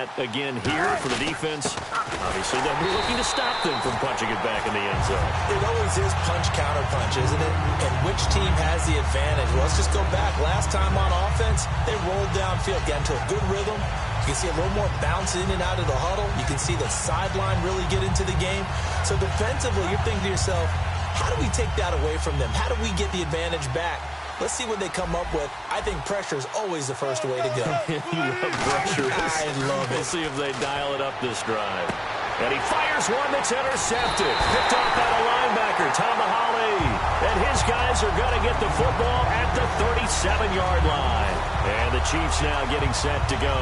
that again here for the defense. Obviously, they'll be looking to stop them from punching it back in the end zone. It always is punch-counter-punch, isn't it? And which team has the advantage? Well, let's just go back. Last time on offense, they rolled downfield, got into a good rhythm. You can see a little more bounce in and out of the huddle. You can see the sideline really get into the game. So defensively, you're thinking to yourself, how do we take that away from them? How do we get the advantage back? Let's see what they come up with. I think pressure is always the first way to go. You love pressure. I love it. We'll see if they dial it up this drive. And he fires one that's intercepted. Picked off by the linebacker, Tomahawley. And his guys are going to get the football at the 37-yard line. And the Chiefs now getting set to go.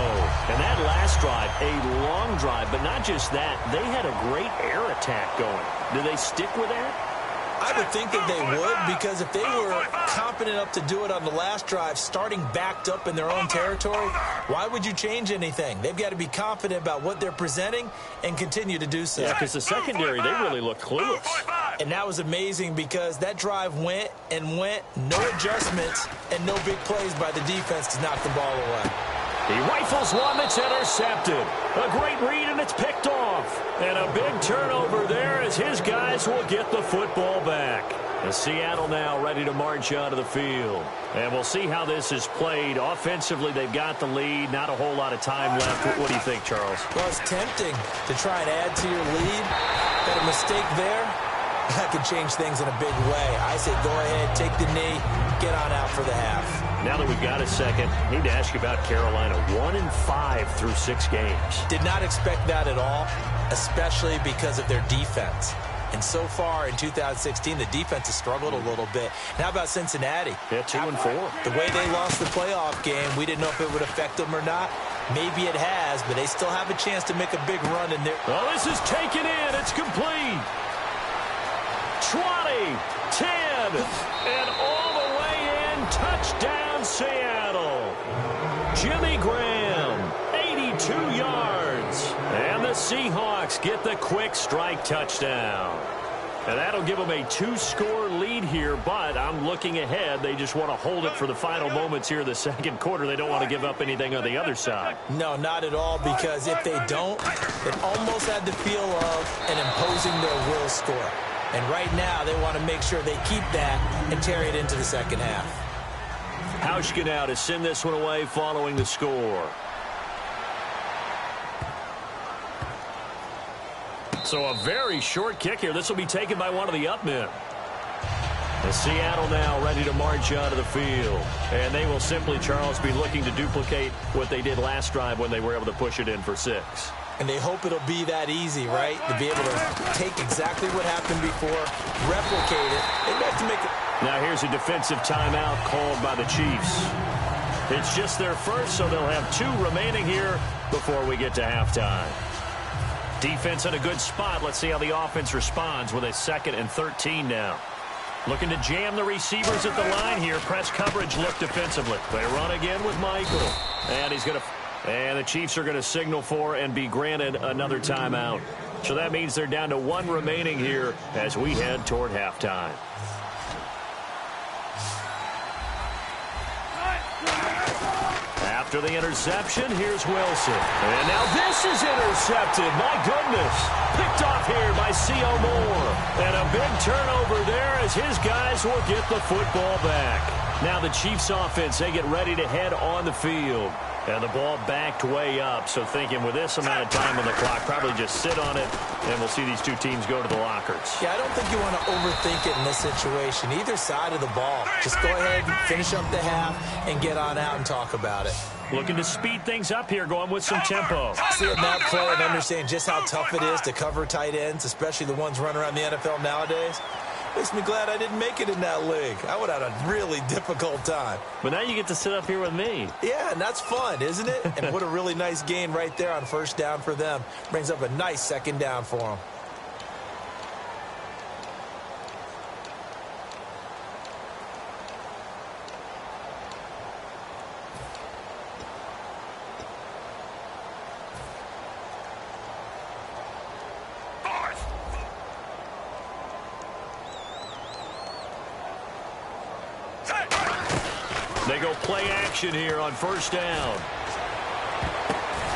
And that last drive, a long drive, but not just that. They had a great air attack going. Do they stick with that? I would think that they would, because if they were confident enough to do it on the last drive, starting backed up in their own territory, why would you change anything? They've got to be confident about what they're presenting and continue to do so. Yeah, because the secondary, they really look clueless. And that was amazing because that drive went and went, no adjustments, and no big plays by the defense to knock the ball away. He rifles one that's intercepted. A great read, and it's picked off. And a big turnover there as his guys will get the football back. And Seattle now ready to march out of the field. And we'll see how this is played. Offensively, they've got the lead. Not a whole lot of time left. What do you think, Charles? Well, it's tempting to try and add to your lead. Got a mistake there. That could change things in a big way. I say go ahead, take the knee, get on out for the half. Now that we've got a second, I need to ask you about Carolina. 1-5 through 6 games. Did not expect that at all, especially because of their defense. And so far in 2016, the defense has struggled a little bit. And how about Cincinnati? Yeah, 2-4. The way they lost the playoff game, we didn't know if it would affect them or not. Maybe it has, but they still have a chance to make a big run in there. Well, this is taken in. It's complete. 20, 10, and all the way in. Touchdown, Seattle. Jimmy Graham, 82 yards. And the Seahawks get the quick strike touchdown. And that'll give them a 2-score lead here, but I'm looking ahead. They just want to hold it for the final moments here in the second quarter. They don't want to give up anything on the other side. No, not at all, because if they don't, it almost had the feel of an imposing their will score. And right now, they want to make sure they keep that and carry it into the second half. Hauschka now to send this one away following the score. So a very short kick here. This will be taken by one of the up men. The Seattle now ready to march out of the field. And they will simply, Charles, be looking to duplicate what they did last drive when they were able to push it in for 6. And they hope it'll be that easy, right? To be able to take exactly what happened before, replicate it. They'd have to make it. Now here's a defensive timeout called by the Chiefs. It's just their first, so they'll have 2 remaining here before we get to halftime. Defense in a good spot. Let's see how the offense responds with a 2nd and 13 now. Looking to jam the receivers at the line here. Press coverage look defensively. They run again with Michael. And he's going to... And the Chiefs are going to signal for and be granted another timeout. So that means they're down to 1 remaining here as we head toward halftime. After the interception, here's Wilson. And now this is intercepted. My goodness. Picked off here by C.O. Moore. And a big turnover there as his guys will get the football back. Now the Chiefs offense, they get ready to head on the field. And the ball backed way up. So thinking with this amount of time on the clock, probably just sit on it, and we'll see these 2 teams go to the lockers. Yeah, I don't think you want to overthink it in this situation. Either side of the ball. Just go ahead, finish up the half, and get on out and talk about it. Looking to speed things up here, going with some tempo. Seeing that play and understand just how tough it is to cover tight ends, especially the ones running around the NFL nowadays, makes me glad I didn't make it in that league. I would have had a really difficult time. But now you get to sit up here with me. Yeah, and that's fun, isn't it? And what a really nice gain right there on first down for them. Brings up a nice second down for them. They go play action here on first down.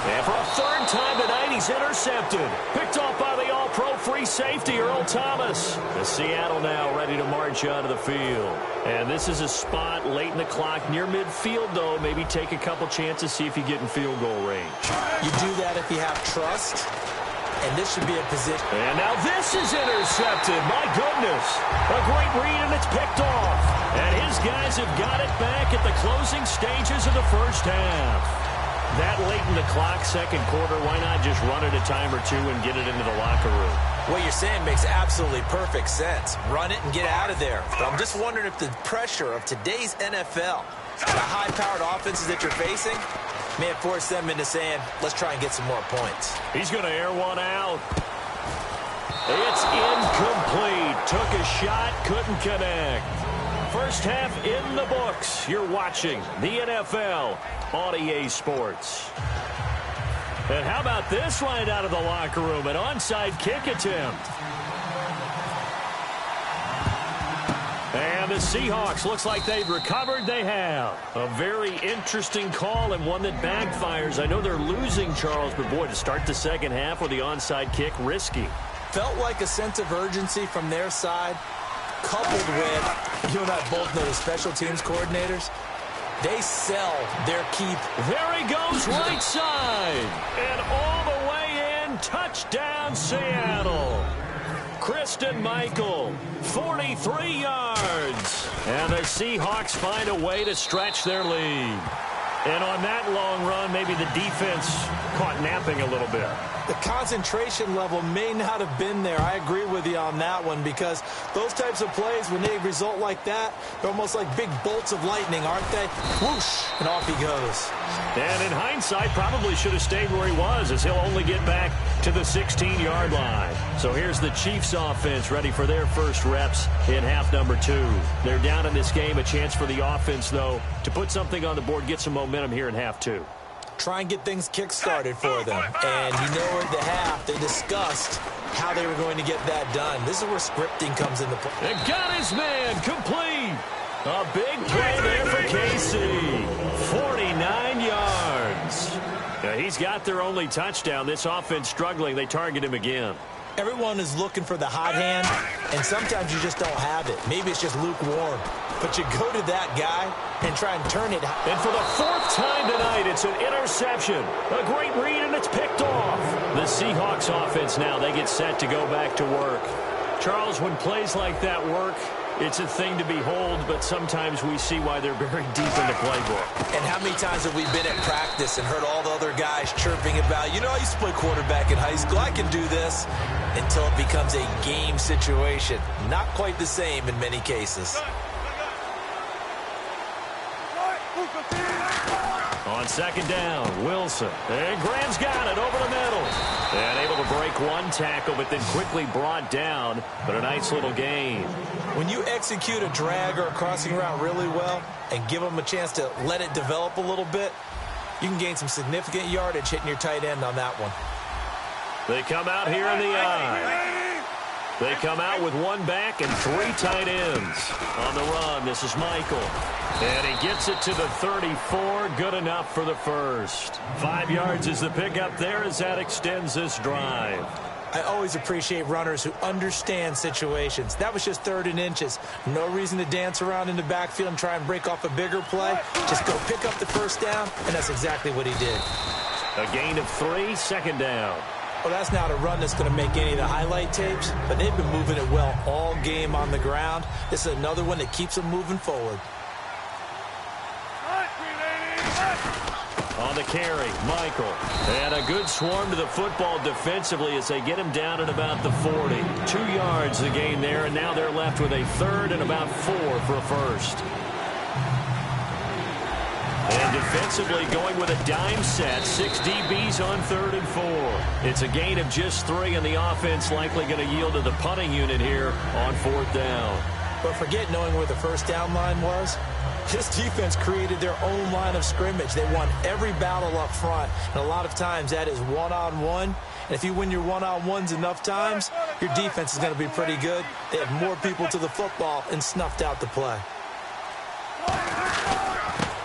And for a third time tonight, he's intercepted. Picked off by the all-pro free safety, Earl Thomas. The Seattle now ready to march onto the field. And this is a spot late in the clock near midfield, though. Maybe take a couple chances, see if you get in field goal range. You do that if you have trust. And this should be a position. And now this is intercepted. My goodness. A great read, and it's picked off. And his guys have got it back at the closing stages of the first half. That late in the clock, second quarter, why not just run it a time or two and get it into the locker room? What you're saying makes absolutely perfect sense. Run it and get out of there. But I'm just wondering if the pressure of today's NFL, the high-powered offenses that you're facing, may have forced them into saying, let's try and get some more points. He's going to air one out. It's incomplete. Took a shot, couldn't connect. First half in the books. You're watching the NFL on EA Sports. And how about this right out of the locker room? An onside kick attempt. And the Seahawks, looks like they've recovered. They have. A very interesting call and one that backfires. I know they're losing, Charles, but boy, to start the second half with the onside kick, risky. Felt like a sense of urgency from their side, coupled with, you and I both know the special teams coordinators, they sell their keep. There he goes, right side. And all the way in, touchdown Seattle. Kristen Michael, 43 yards. And the Seahawks find a way to stretch their lead. And on that long run, maybe the defense caught napping a little bit. The concentration level may not have been there. I agree with you on that one, because those types of plays, when they result like that, they're almost like big bolts of lightning, aren't they? Whoosh, and off he goes. And in hindsight, probably should have stayed where he was, as he'll only get back to the 16-yard line. So here's the Chiefs offense ready for their first reps in half number 2. They're down in this game. A chance for the offense, though, to put something on the board, get some momentum here in half 2. Try and get things kick-started for them. And you know at the half, they discussed how they were going to get that done. This is where scripting comes into play. And got his man complete. A big play there for KC. 49 yards. Now, he's got their only touchdown. This offense struggling. They target him again. Everyone is looking for the hot hand, and sometimes you just don't have it. Maybe it's just lukewarm. But you go to that guy and try and turn it. And for the 4th time tonight, it's an interception. A great read, and it's picked off. The Seahawks offense now, they get set to go back to work. Charles, when plays like that work, it's a thing to behold, but sometimes we see why they're very deep in the playbook. And how many times have we been at practice and heard all the other guys chirping about, you know, I used to play quarterback in high school, I can do this, until it becomes a game situation. Not quite the same in many cases. On second down, Wilson. And Graham's got it over the middle. And able to break one tackle, but then quickly brought down. But a nice little gain. When you execute a drag or a crossing route really well and give them a chance to let it develop a little bit, you can gain some significant yardage hitting your tight end on that one. They come out here in the eye. They come out with one back and 3 tight ends. On the run, this is Michael. And he gets it to the 34. Good enough for the first. 5 yards is the pickup there as that extends this drive. I always appreciate runners who understand situations. That was just 3rd and inches. No reason to dance around in the backfield and try and break off a bigger play. Just go pick up the first down, and that's exactly what he did. A gain of 3, second down. Well, that's not a run that's going to make any of the highlight tapes, but they've been moving it well all game on the ground. This is another one that keeps them moving forward. On the carry, Michael. And a good swarm to the football defensively as they get him down at about the 40. 2 yards the gain there, and now they're left with a 3rd and about 4 for a first. And defensively going with a dime set. 6 DBs on 3rd and 4. It's a gain of just 3, and the offense likely going to yield to the punting unit here on 4th down. But forget knowing where the first down line was. This defense created their own line of scrimmage. They won every battle up front, and a lot of times that is one-on-one. And if you win your one-on-ones enough times, your defense is going to be pretty good. They had more people to the football and snuffed out the play.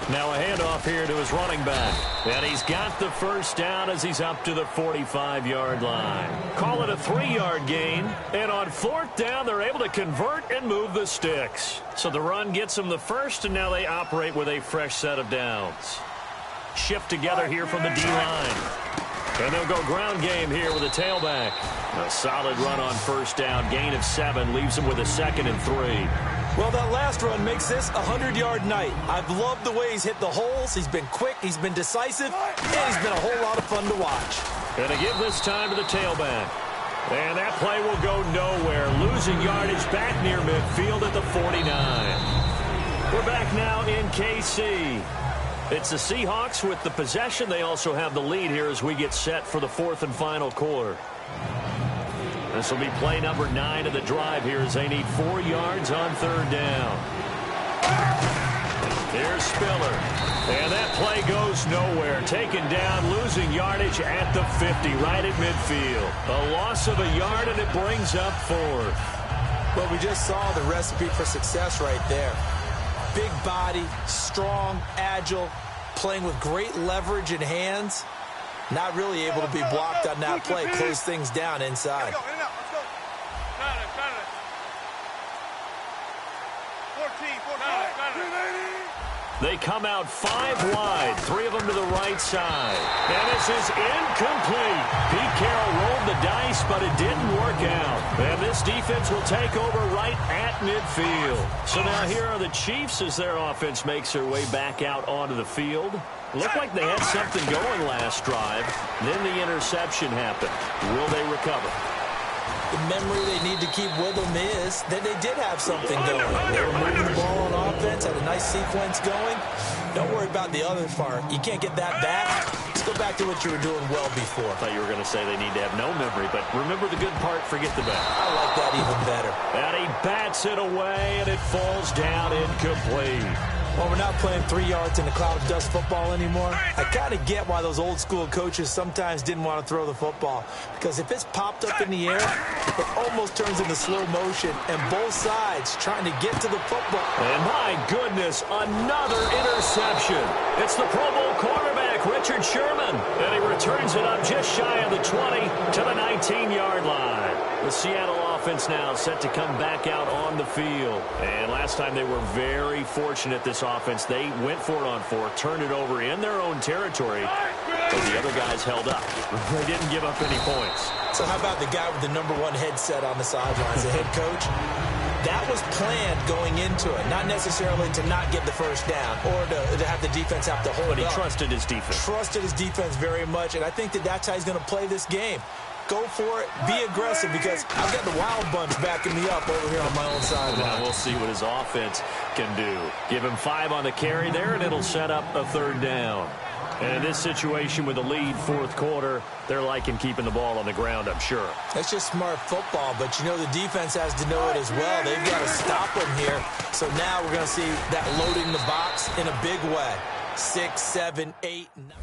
Now a handoff here to his running back. And he's got the first down as he's up to the 45-yard line. Call it a 3-yard gain. And on 4th down, they're able to convert and move the sticks. So the run gets them the first, and now they operate with a fresh set of downs. Shift together here from the D-line. And they'll go ground game here with a tailback. A solid run on 1st down. Gain of 7 leaves them with a 2nd and 3. Well, that last run makes this a 100-yard night. I've loved the way he's hit the holes. He's been quick, he's been decisive, and he's been a whole lot of fun to watch. Going to give this time to the tailback. And that play will go nowhere. Losing yardage back near midfield at the 49. We're back now in KC. It's the Seahawks with the possession. They also have the lead here as we get set for the 4th and final quarter. This will be play number 9 of the drive here as they need 4 yards on 3rd down. Here's Spiller. And that play goes nowhere. Taken down, losing yardage at the 50, right at midfield. A loss of a yard, and it brings up 4th. Well, we just saw the recipe for success right there. Big body, strong, agile, playing with great leverage in hands. Not really able to be blocked on that play. Close things down inside. They come out 5 wide, 3 of them to the right side. And this is incomplete. Pete Carroll rolled the dice, but it didn't work out. And this defense will take over right at midfield. So now here are the Chiefs as their offense makes their way back out onto the field. Looked like they had something going last drive. Then the interception happened. Will they recover? The memory they need to keep with them is that they did have something going. They were moving the ball on offense, had a nice sequence going. Don't worry about the other part. You can't get that back. Let's go back to what you were doing well before. I thought you were going to say they need to have no memory, but remember the good part, forget the bad. I like that even better. And he bats it away, and it falls down incomplete. Well, we're not playing 3 yards in a cloud of dust football anymore. I kind of get why those old school coaches sometimes didn't want to throw the football. Because if it's popped up in the air, it almost turns into slow motion. And both sides trying to get to the football. And my goodness, another interception. It's the Pro Bowl quarterback, Richard Sherman. And he returns it up just shy of the 20 to the 19-yard line. The Seattle offense now set to come back out on the field. And last time they were very fortunate, this offense. They went for it on 4, turned it over in their own territory, but the other guys held up. They didn't give up any points. So how about the guy with the #1 headset on the sidelines, the head coach? That was planned going into it, not necessarily to not get the first down or to have the defense have to hold up. But he trusted his defense. Trusted his defense very much, and I think that's how he's going to play this game. Go for it. Be aggressive, because I've got the wild bunch backing me up over here on my own sideline. Now we'll see what his offense can do. Give him 5 on the carry there, and it'll set up a 3rd down. And in this situation with the lead 4th quarter, they're liking keeping the ball on the ground, I'm sure. That's just smart football, but you know the defense has to know it as well. They've got to stop them here. So now we're going to see that loading the box in a big way. 6, 7, 8, 9.